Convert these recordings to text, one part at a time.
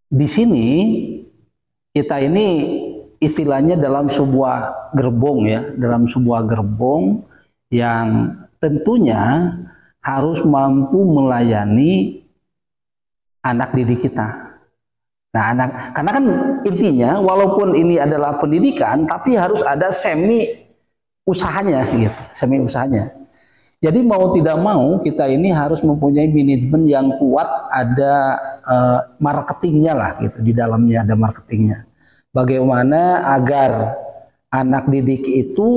di sini kita ini istilahnya dalam sebuah gerbong ya, dalam sebuah gerbong yang tentunya harus mampu melayani anak didik kita. Nah, karena kan intinya walaupun ini adalah pendidikan, tapi harus ada semi usahanya gitu, semi usahanya. Jadi mau tidak mau kita ini harus mempunyai manajemen yang kuat, ada marketingnya lah gitu, di dalamnya ada marketingnya. Bagaimana agar anak didik itu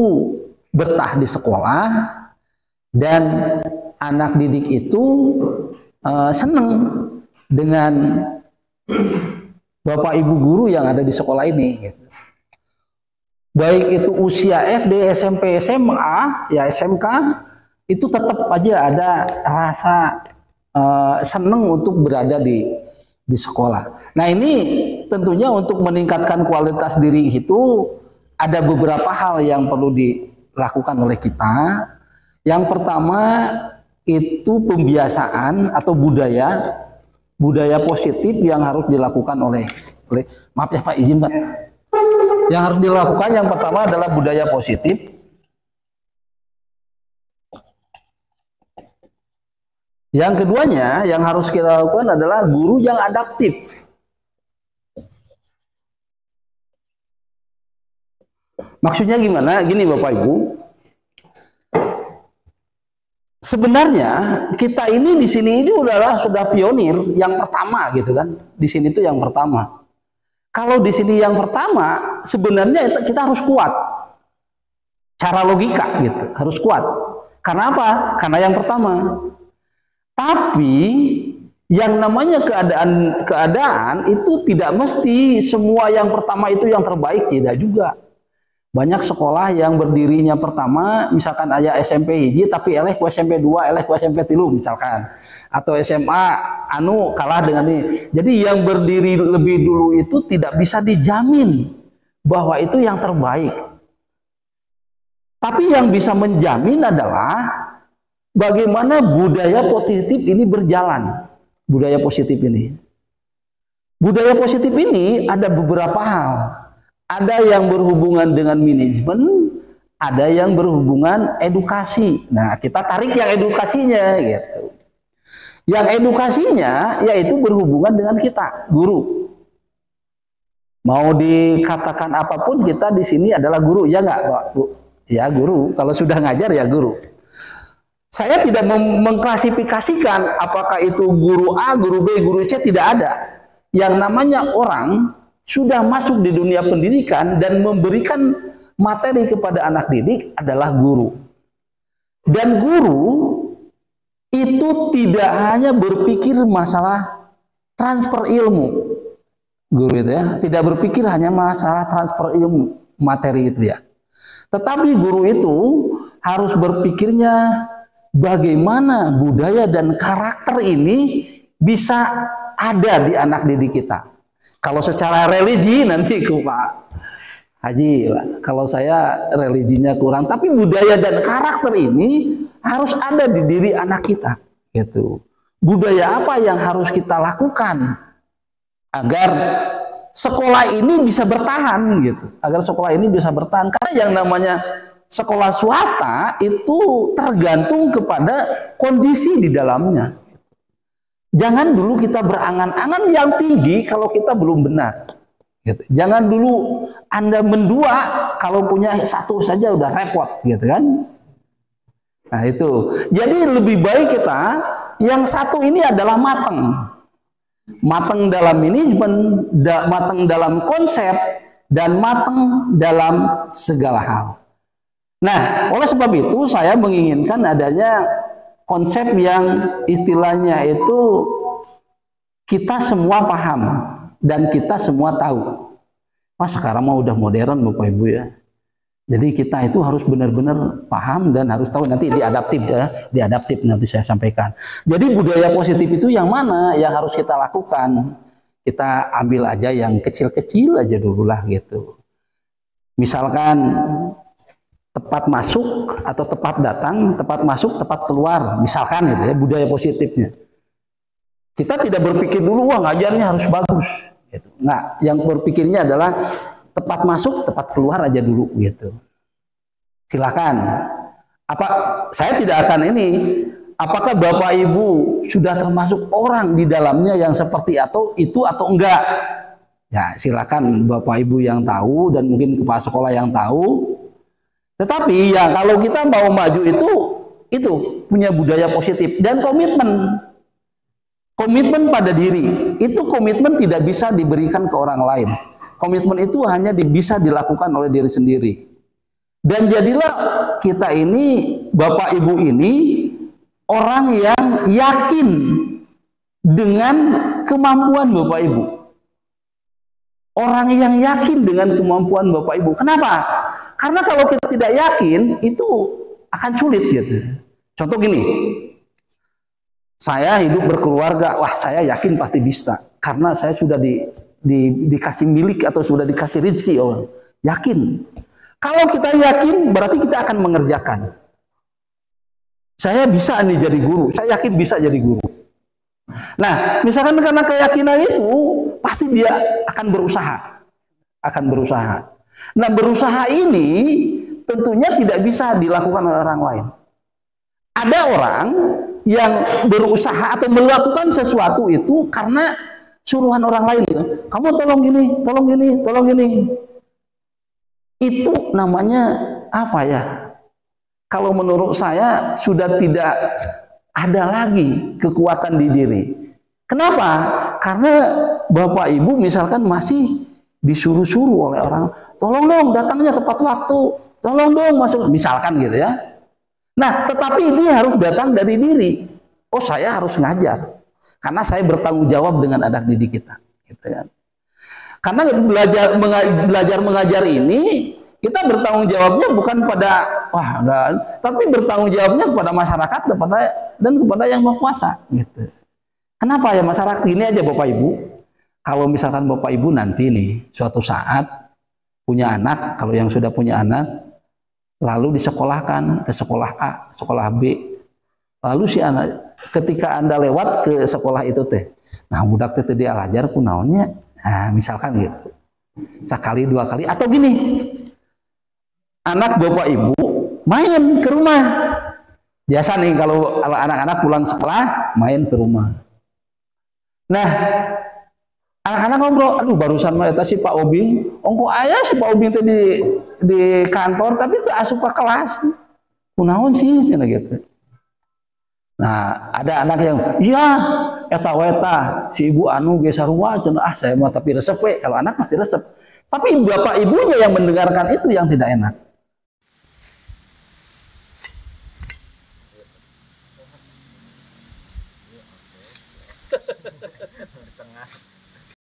betah di sekolah dan anak didik itu senang dengan bapak ibu guru yang ada di sekolah ini gitu. Baik itu usia SD, SMP, SMA, ya SMK, itu tetap aja ada rasa senang untuk berada di sekolah. Nah, ini tentunya untuk meningkatkan kualitas diri itu ada beberapa hal yang perlu dilakukan oleh kita. Yang pertama itu pembiasaan atau budaya positif yang harus dilakukan oleh maaf ya Pak, izin Pak. Yang harus dilakukan yang pertama adalah budaya positif. Yang keduanya yang harus kita lakukan adalah guru yang adaptif. Maksudnya gimana? Gini Bapak Ibu. Sebenarnya kita ini di sini ini sudah pionir yang pertama gitu kan. Di sini itu yang pertama. Kalau di sini yang pertama sebenarnya kita harus kuat. Cara logika gitu, harus kuat. Karena apa? Karena yang pertama. Tapi yang namanya keadaan itu tidak mesti semua yang pertama itu yang terbaik, tidak juga. Banyak sekolah yang berdirinya pertama, misalkan ayah SMP hiji tapi eleh ku SMP 2, eleh ku SMP 3 misalkan. Atau SMA kalah dengan ini. Jadi yang berdiri lebih dulu itu tidak bisa dijamin bahwa itu yang terbaik. Tapi yang bisa menjamin adalah bagaimana budaya positif ini berjalan. Budaya positif ini. Budaya positif ini ada beberapa hal. Ada yang berhubungan dengan manajemen, ada yang berhubungan edukasi. Nah, kita tarik yang edukasinya gitu. Yang edukasinya yaitu berhubungan dengan kita, guru. Mau dikatakan apapun kita di sini adalah guru, ya enggak, Pak, Bu? Ya, guru. Kalau sudah ngajar ya guru. Saya tidak mengklasifikasikan apakah itu guru A, guru B, guru C, tidak ada. Yang namanya orang sudah masuk di dunia pendidikan dan memberikan materi kepada anak didik adalah guru. Dan guru itu tidak hanya berpikir masalah transfer ilmu. Guru itu ya, tidak berpikir hanya masalah transfer ilmu, materi itu ya. Tetapi guru itu harus berpikirnya bagaimana budaya dan karakter ini bisa ada di anak didik kita. Kalau secara religi nanti ku Pak Haji lah. Kalau saya religinya kurang, tapi budaya dan karakter ini harus ada di diri anak kita. Gitu. Budaya apa yang harus kita lakukan agar sekolah ini bisa bertahan gitu. Agar sekolah ini bisa bertahan. Karena yang namanya sekolah swasta itu tergantung kepada kondisi di dalamnya. Jangan dulu kita berangan-angan yang tinggi kalau kita belum benar. Gitu. Jangan dulu Anda mendua kalau punya satu saja udah repot, gitu kan? Nah itu. Jadi lebih baik kita yang satu ini adalah matang. Matang dalam manajemen, matang dalam konsep, dan matang dalam segala hal. Nah, oleh sebab itu saya menginginkan adanya konsep yang istilahnya itu kita semua paham dan kita semua tahu. Mas sekarang mah udah modern Bapak Ibu ya. Jadi kita itu harus benar-benar paham dan harus tahu, nanti diadaptif ya, diadaptif nanti saya sampaikan. Jadi budaya positif itu yang mana yang harus kita lakukan? Kita ambil aja yang kecil-kecil aja dulu lah gitu. Misalkan tepat masuk atau tepat datang, tepat masuk, tepat keluar, misalkan gitu ya, budaya positifnya. Kita tidak berpikir dulu wah ngajarnya harus bagus Gitu. Nggak, yang berpikirnya adalah tepat masuk, tepat keluar aja dulu gitu. Silakan. Apa saya tidak akan ini. Apakah Bapak Ibu sudah termasuk orang di dalamnya yang seperti itu atau enggak? Ya, silakan Bapak Ibu yang tahu dan mungkin kepala sekolah yang tahu. Tetapi ya kalau kita mau maju itu punya budaya positif dan komitmen. Komitmen pada diri. Itu komitmen tidak bisa diberikan ke orang lain. Komitmen itu hanya bisa dilakukan oleh diri sendiri. Dan jadilah kita ini, Bapak Ibu ini, orang yang yakin dengan kemampuan Bapak Ibu. Orang yang yakin dengan kemampuan Bapak Ibu. Kenapa? Karena kalau kita tidak yakin, itu akan sulit gitu. Contoh gini, saya hidup berkeluarga, wah saya yakin pasti bisa. Karena saya sudah dikasih milik atau sudah dikasih rezeki orang. Yakin. Kalau kita yakin, berarti kita akan mengerjakan. Saya bisa nih jadi guru, saya yakin bisa jadi guru. Nah, misalkan karena keyakinan itu, pasti dia akan berusaha. Nah, berusaha ini tentunya tidak bisa dilakukan oleh orang lain. Ada orang yang berusaha atau melakukan sesuatu itu karena suruhan orang lain. Kamu tolong gini, tolong gini, tolong gini. Itu namanya apa ya? Kalau menurut saya sudah tidak ada lagi kekuatan di diri. Kenapa? Karena Bapak Ibu misalkan masih disuruh-suruh oleh orang, tolong dong datangnya tepat waktu, tolong dong masuk, misalkan gitu ya. Nah, tetapi ini harus datang dari diri. Oh, saya harus ngajar. Karena saya bertanggung jawab dengan anak didik kita. Gitu kan. Karena belajar mengajar ini, kita bertanggung jawabnya bukan pada tapi bertanggung jawabnya kepada masyarakat dan kepada yang Maha Kuasa gitu. Kenapa ya masyarakat ini aja Bapak Ibu? Kalau misalkan Bapak Ibu nanti nih suatu saat punya anak, kalau yang sudah punya anak lalu disekolahkan ke sekolah A, sekolah B. Lalu si anak ketika Anda lewat ke sekolah itu teh. Nah, budak teh di alajar kunaonnya. Nah, misalkan gitu. Sekali dua kali atau gini. Anak Bapak Ibu main ke rumah. Biasa nih kalau anak-anak pulang sekolah main ke rumah. Nah, anak-anak ngobrol, aduh barusan mah eta si Pak Obing, ongko aya si Pak Obing teh di kantor tapi teu asup ka kelas. Kunaon sih cenah gitu. Nah, ada anak yang, iya, eta weta si ibu anu ge sarua cenah saya mah tapi resep we. Kalau anak pasti resep. Tapi bapak ibunya yang mendengarkan itu yang tidak enak. di tengah